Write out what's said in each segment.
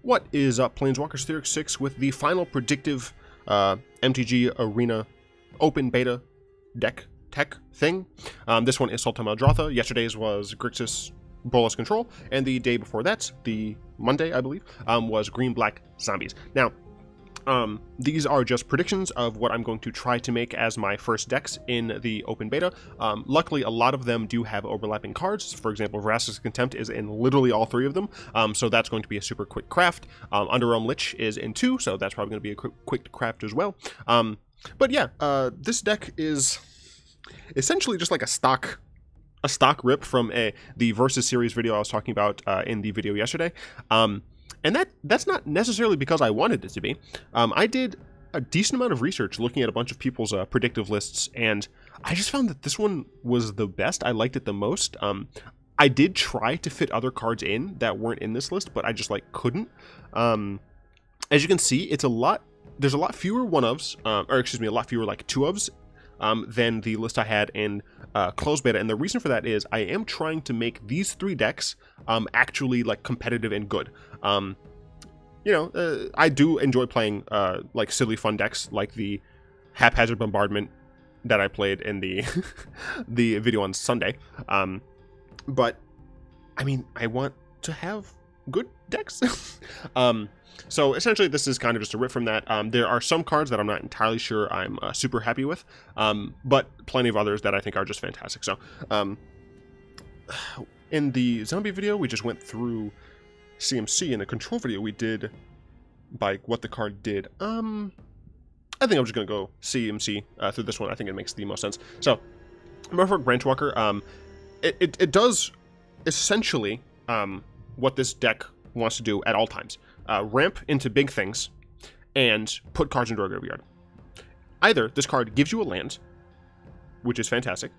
What is up, Planeswalkers Theoric 6 with the final predictive MTG Arena open beta deck tech thing. This one is Sultai Midrange. Yesterday's was Grixis Bolas Control, and the day before that, the Monday, I believe, was Green-Black Zombies. Now, these are just predictions of what I'm going to try to make as my first decks in the open beta. Luckily, a lot of them do have overlapping cards. For example, Vraska's Contempt is in literally all three of them, so that's going to be a super quick craft. Underrealm Lich is in 2, so that's probably going to be a quick craft as well. But yeah, this deck is essentially just like a stock rip from the Versus series video I was talking about in the video yesterday. And that's not necessarily because I wanted it to be. I did a decent amount of research looking at a bunch of people's predictive lists, and I just found that this one was the best. I liked it the most. I did try to fit other cards in that weren't in this list, but I just couldn't. As you can see, there's a lot fewer one-ofs, or excuse me, a lot fewer two-ofs than the list I had in closed beta, and the reason for that is I am trying to make these 3 decks actually competitive and good. I do enjoy playing silly fun decks like the Haphazard Bombardment that I played in the the video on Sunday, but I mean, I want to have good decks. So essentially this is kind of just a rip from that. There are some cards that I'm not entirely sure I'm super happy with, but plenty of others that I think are just fantastic. So in the zombie video, we just went through CMC. In the control video, we did what the card did. I think I'm just going to go CMC through this one. I think it makes the most sense. So Merfolk Branchwalker, it does essentially what this deck wants to do at all times. Ramp into big things and put cards into our graveyard. Either this card gives you a land, which is fantastic,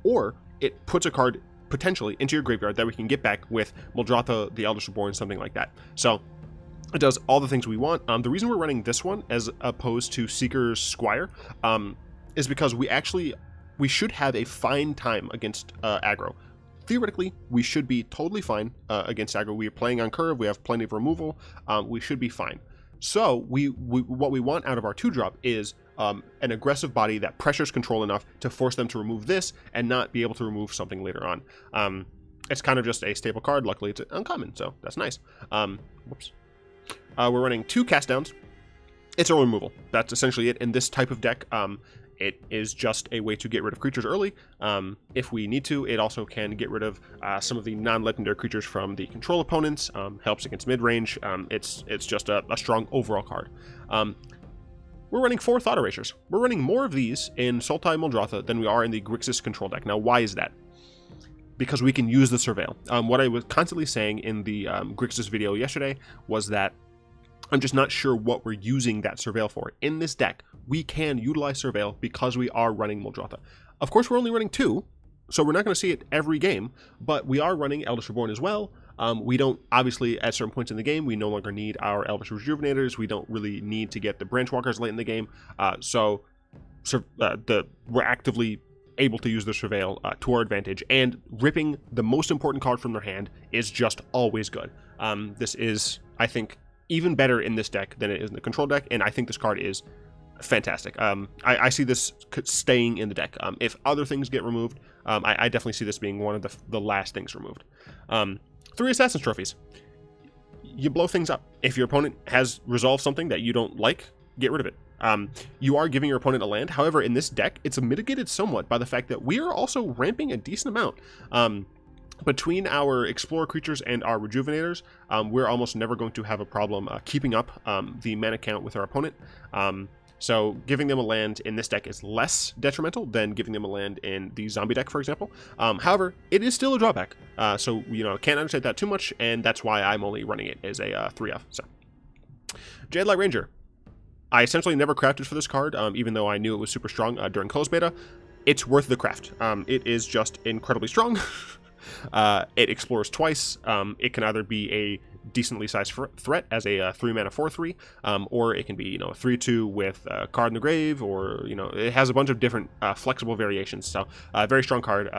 or it puts a card potentially into your graveyard that we can get back with Muldrotha, the Eldest Reborn, something like that. So it does all the things we want. The reason we're running this one as opposed to Seeker's Squire is because we should have a fine time against aggro. Theoretically, we should be totally fine against aggro. We are playing on curve. We have plenty of removal. We should be fine. So what we want out of our 2-drop is an aggressive body that pressures control enough to force them to remove this and not be able to remove something later on. It's kind of just a stable card. Luckily, it's uncommon, so that's nice. Whoops. We're running 2 cast downs. It's early removal. That's essentially it in this type of deck. It is just a way to get rid of creatures early. If we need to, it also can get rid of some of the non-legendary creatures from the control opponents. Helps against mid-range. It's just a strong overall card. We're running 4 Thought Erasures. We're running more of these in Sultai Midrange than we are in the Grixis control deck. Now, why is that? Because we can use the Surveil. What I was constantly saying in the Grixis video yesterday was that I'm just not sure what we're using that Surveil for. In this deck, we can utilize Surveil because we are running Muldrotha. Of course, we're only running 2, so we're not going to see it every game, but we are running Eldest Reborn as well. We don't, obviously, at certain points in the game, we no longer need our Elvish Rejuvenators. We don't really need to get the Branchwalkers late in the game, so we're actively able to use the Surveil to our advantage, and ripping the most important card from their hand is just always good. This is, I think, even better in this deck than it is in the control deck, and I think this card is fantastic. I see this staying in the deck. If other things get removed, I definitely see this being one of the last things removed. 3 Assassin's Trophies. You blow things up. If your opponent has resolved something that you don't like, get rid of it. You are giving your opponent a land. However, in this deck, it's mitigated somewhat by the fact that we are also ramping a decent amount. Between our Explorer creatures and our Rejuvenators, we're almost never going to have a problem keeping up the mana count with our opponent. So giving them a land in this deck is less detrimental than giving them a land in the zombie deck, for example. However, it is still a drawback. So, can't understate that too much, and that's why I'm only running it as a 3F. So, Jadelight Ranger. I essentially never crafted for this card, even though I knew it was super strong during closed beta. It's worth the craft. It is just incredibly strong. It explores twice. It can either be a decently sized threat as a 3-mana 4/3, or it can be, 3/2 with a card in the grave, or, it has a bunch of different flexible variations. So, very strong card.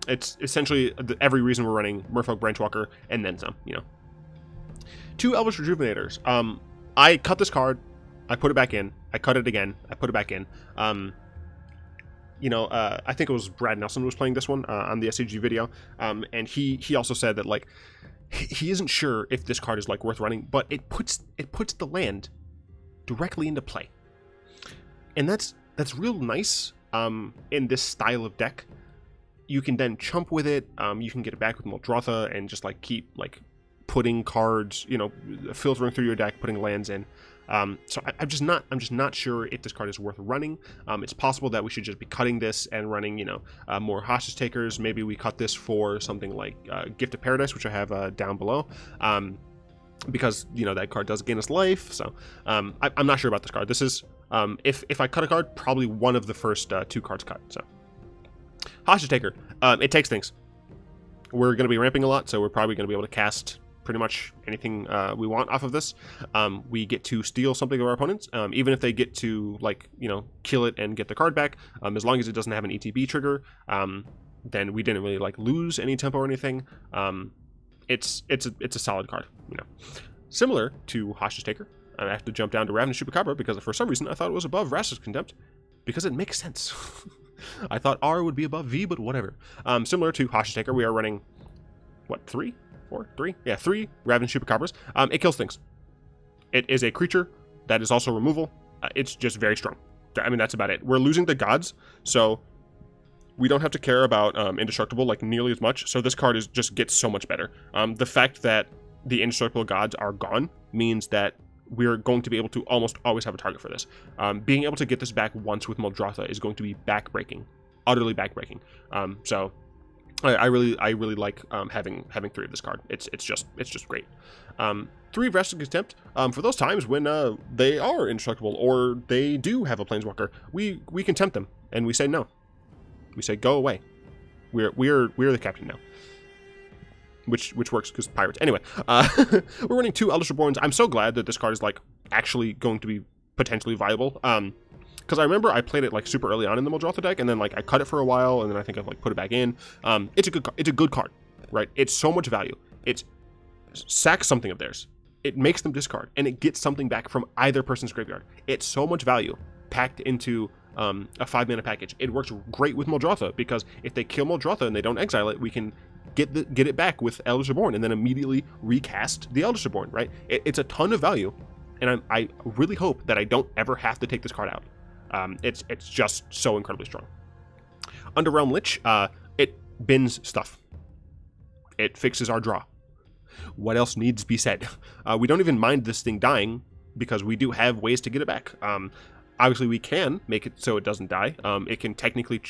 It's essentially every reason we're running Merfolk Branchwalker and then some, 2 Elvish Rejuvenators. I cut this card, I put it back in, I cut it again, I put it back in. You know, I think it was Brad Nelson who was playing this one on the SCG video, and he also said that, like, he isn't sure if this card is, like, worth running, but it puts the land directly into play. And that's real nice in this style of deck. You can then chump with it, you can get it back with Muldrotha and just, like, keep, like, putting cards, you know, filtering through your deck, putting lands in. So I'm just not sure if this card is worth running. It's possible that we should just be cutting this and running, you know, more hostage takers. Maybe we cut this for something like Gift of Paradise, which I have down below, because, you know, that card does gain us life. So I'm not sure about this card. This is if I cut a card, probably one of the first 2 cards cut. So hostage taker, it takes things. We're going to be ramping a lot, so we're probably going to be able to cast pretty much anything we want off of this. We get to steal something of our opponents, even if they get to, like, you know, kill it and get the card back. As long as it doesn't have an ETB trigger, then we didn't really, like, lose any tempo or anything. It's a solid card, you know. Similar to Hostage Taker, I have to jump down to Ravenous Chupacabra because for some reason I thought it was above Vraska's Contempt, because it makes sense. I thought R would be above V, but whatever. Similar to Hostage Taker, we are running, what, 3? 4? 3? Yeah, 3 Ravenous Chupacabras. It kills things. It is a creature that is also removal. It's just very strong. I mean, that's about it. We're losing the gods, so we don't have to care about Indestructible, like, nearly as much. So this card just gets so much better. The fact that the Indestructible gods are gone means that we're going to be able to almost always have a target for this. Being able to get this back once with Muldrotha is going to be backbreaking, utterly backbreaking. So I really like having 3 of this card. It's just great. 3 Vraska Contempt for those times when they are indestructible or they do have a Planeswalker. We contempt them and we say no. We say go away. We're the captain now. Which works because pirates. Anyway, we're running 2 Eldest Reborns. I'm so glad that this card is, like, actually going to be potentially viable. Because I remember I played it, like, super early on in the Muldrotha deck, and then, like, I cut it for a while, and then I think I've, like, put it back in. It's a good card, right? It's so much value. It sacks something of theirs. It makes them discard, and it gets something back from either person's graveyard. It's so much value packed into a 5-mana package. It works great with Muldrotha, because if they kill Muldrotha and they don't exile it, we can get it back with Eldest Reborn and then immediately recast the Eldest Reborn, right? It's a ton of value, and I really hope that I don't ever have to take this card out. It's just so incredibly strong. Underrealm Lich, it bins stuff. It fixes our draw. What else needs to be said? We don't even mind this thing dying because we do have ways to get it back. Obviously, we can make it so it doesn't die. It can technically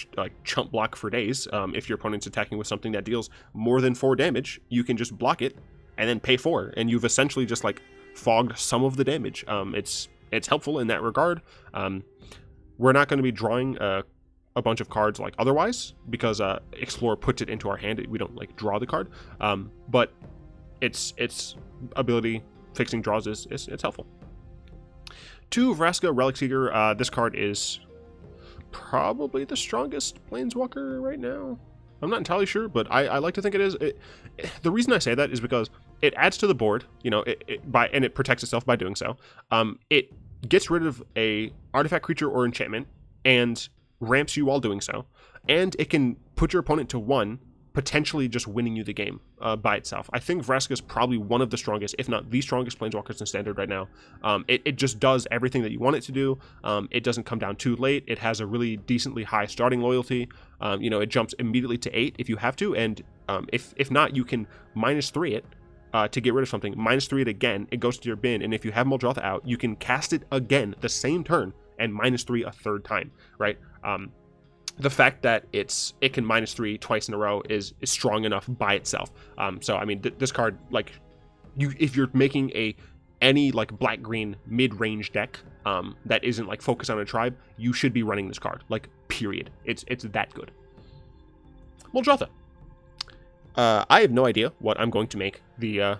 chump block for days. If your opponent's attacking with something that deals more than 4 damage, you can just block it and then pay 4, and you've essentially just, like, fogged some of the damage. It's helpful in that regard. We're not going to be drawing a bunch of cards like otherwise because Explorer puts it into our hand. We don't, like, draw the card, but its ability fixing draws it's helpful. 2 Vraska Relic Seeker. This card is probably the strongest Planeswalker right now. I'm not entirely sure, but I like to think it is. The reason I say that is because it adds to the board, you know, and it protects itself by doing so. It gets rid of a artifact, creature, or enchantment and ramps you while doing so, and it can put your opponent to 1, potentially just winning you the game by itself. I think Vraska is probably one of the strongest, if not the strongest, Planeswalkers in Standard right now. It just does everything that you want it to do. It doesn't come down too late. It has a really decently high starting loyalty. You know, it jumps immediately to 8 if you have to, and if not, you can -3 it to get rid of something. -3 it again, it goes to your bin, and if you have Muldrotha out, you can cast it again the same turn and -3 a 3rd time, right? The fact that it can -3 twice in a row is strong enough by itself. So I mean, this card, like, if you're making any like black-green mid-range deck that isn't, like, focused on a tribe, you should be running this card. Like, period. It's that good. Muldrotha. I have no idea what I'm going to make the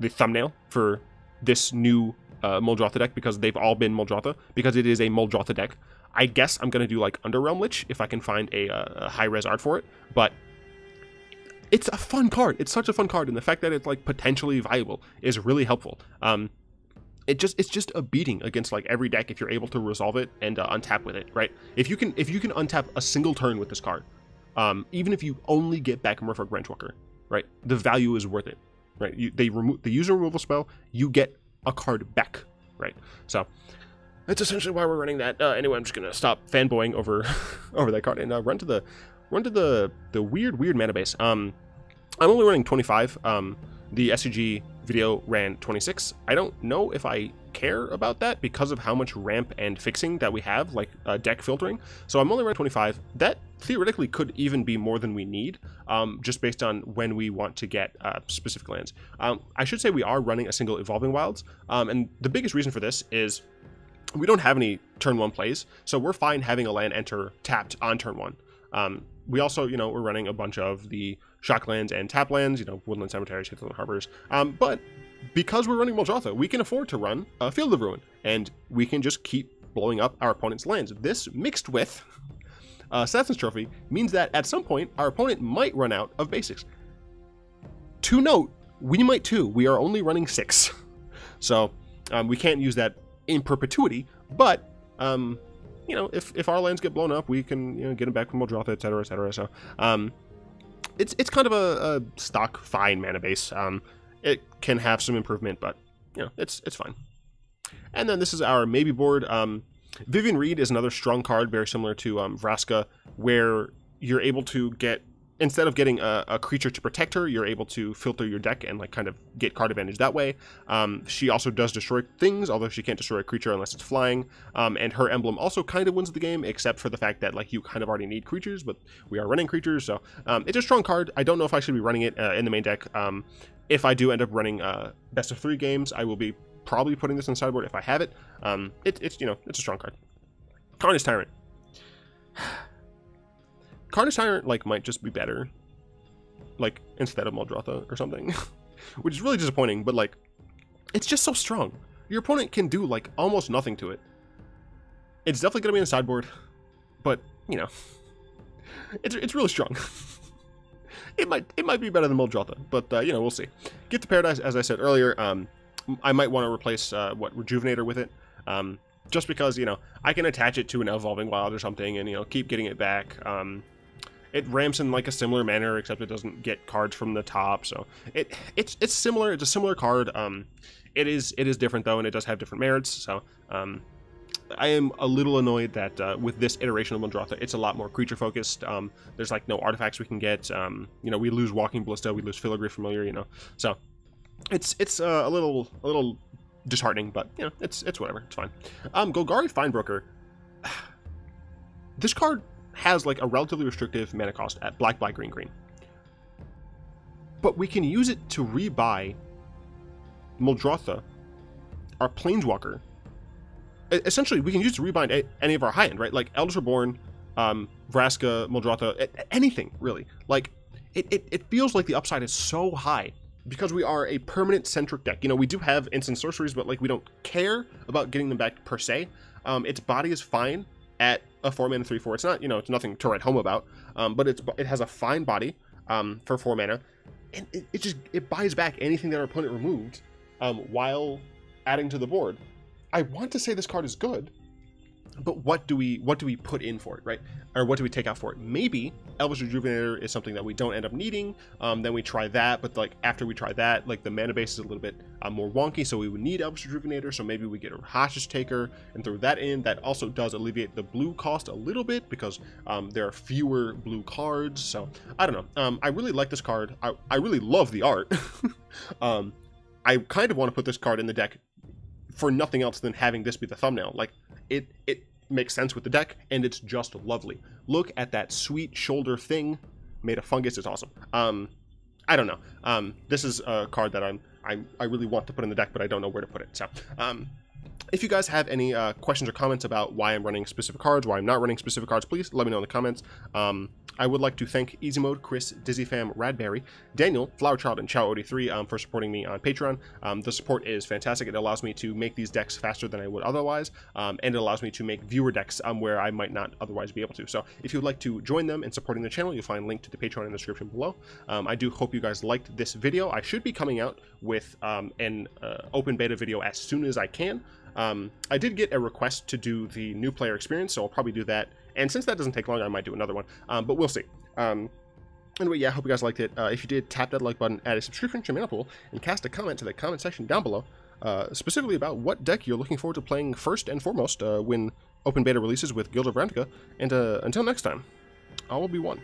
thumbnail for this new Muldrotha deck, because they've all been Muldrotha, because it is a Muldrotha deck. I guess I'm going to do, like, Underrealm Lich if I can find a high-res art for it, but it's a fun card. It's such a fun card, and the fact that it's like potentially viable is really helpful. It's just a beating against like every deck if you're able to resolve it and untap with it, right? If you can untap a single turn with this card, even if you only get back a Merfolk Branchwalker, right? The value is worth it, right? They use a removal spell, you get a card back, right? So that's essentially why we're running that. Anyway, I'm just gonna stop fanboying over that card and run to the weird mana base. I'm only running 25. The SCG video ran 26. I don't know if I care about that because of how much ramp and fixing that we have, like deck filtering. So I'm only running 25. That theoretically could even be more than we need, just based on when we want to get specific lands. I should say we are running a single Evolving Wilds, and the biggest reason for this is we don't have any turn 1 plays, so we're fine having a land enter tapped on turn 1. We also, we're running a bunch of the shock lands and tap lands, Woodland Cemetery, Hinterland Harbors. But because we're running Muldrotha, we can afford to run a Field of Ruin, and we can just keep blowing up our opponent's lands. This, mixed with Assassin's Trophy, means that at some point, our opponent might run out of basics. To note, we might too. We are only running 6. So we can't use that in perpetuity, but if our lands get blown up, we can get them back from Muldrotha, etc., etc. So it's kind of a stock fine mana base. It can have some improvement, but it's fine. And then this is our maybe board. Vivian Reed is another strong card, very similar to Vraska, where you're able to get, instead of getting a creature to protect her, you're able to filter your deck and like kind of get card advantage that way. She also does destroy things, although she can't destroy a creature unless it's flying. And her emblem also kind of wins the game, except for the fact that like you kind of already need creatures, but we are running creatures, so it's a strong card. I don't know if I should be running it in the main deck. If I do end up running best of 3 games, I will be probably putting this on sideboard if I have it. It's a strong card. Carnage Tyrant. Carnage Tyrant, like, might just be better, like, instead of Muldrotha or something, which is really disappointing, but, like, it's just so strong. Your opponent can do, like, almost nothing to it. It's definitely going to be on the sideboard, but, it's really strong. It might be better than Muldrotha, but, we'll see. Gift of Paradise, as I said earlier, I might want to replace, Rejuvenator with it, just because, I can attach it to an Evolving Wild or something and, keep getting it back. It ramps in like a similar manner, except it doesn't get cards from the top. So it's similar. It's a similar card. It is different though, and it does have different merits. So I am a little annoyed that with this iteration of Muldrotha, it's a lot more creature focused. There's like no artifacts we can get. We lose Walking Ballista, we lose Filigree Familiar. So it's a little disheartening, but it's whatever. It's fine. Golgari Finebroker. This card has like a relatively restrictive mana cost at black, green, green. But we can use it to rebuy Muldrotha, our Planeswalker. Essentially, we can use it to rebind any of our high end, right? Like Eldest Reborn, Vraska, Muldrotha, anything really. Like it feels like the upside is so high because we are a permanent centric deck. We do have instant sorceries, but like we don't care about getting them back per se. Its body is fine at a 4-mana 3/4. It's not, it's nothing to write home about, but it has a fine body for 4 mana, and it buys back anything that our opponent removed while adding to the board. I want to say this card is good, but what do we put in for it, right? Or what do we take out for it? Maybe Elvish Rejuvenator is something that we don't end up needing. Then we try that, but like after we try that, like the mana base is a little bit more wonky, so we would need Elvish Rejuvenator. So maybe we get a Hostage Taker and throw that in. That also does alleviate the blue cost a little bit because there are fewer blue cards. So I don't know. I really like this card. I really love the art. I kind of want to put this card in the deck for nothing else than having this be the thumbnail. Like it makes sense with the deck, and it's just lovely. Look at that sweet shoulder thing made of fungus. It's awesome. I don't know. This is a card that I really want to put in the deck, but I don't know where to put it. So If you guys have any questions or comments about why I'm running specific cards, why I'm not running specific cards, please let me know in the comments. I would like to thank Easy Mode, Chris, DizzyFam, Radberry, Daniel, Flowerchild, and Chow83 for supporting me on Patreon. The support is fantastic. It allows me to make these decks faster than I would otherwise, and it allows me to make viewer decks where I might not otherwise be able to. So if you would like to join them in supporting the channel, you'll find a link to the Patreon in the description below. I do hope you guys liked this video. I should be coming out with an open beta video as soon as I can. I did get a request to do the new player experience, so I'll probably do that. And since that doesn't take long, I might do another one, but we'll see. Anyway, yeah, I hope you guys liked it. If you did, tap that like button, add a subscription to Mana Pool, and cast a comment to the comment section down below, specifically about what deck you're looking forward to playing first and foremost when open beta releases with Guild of Ravnica. And until next time, I will be one.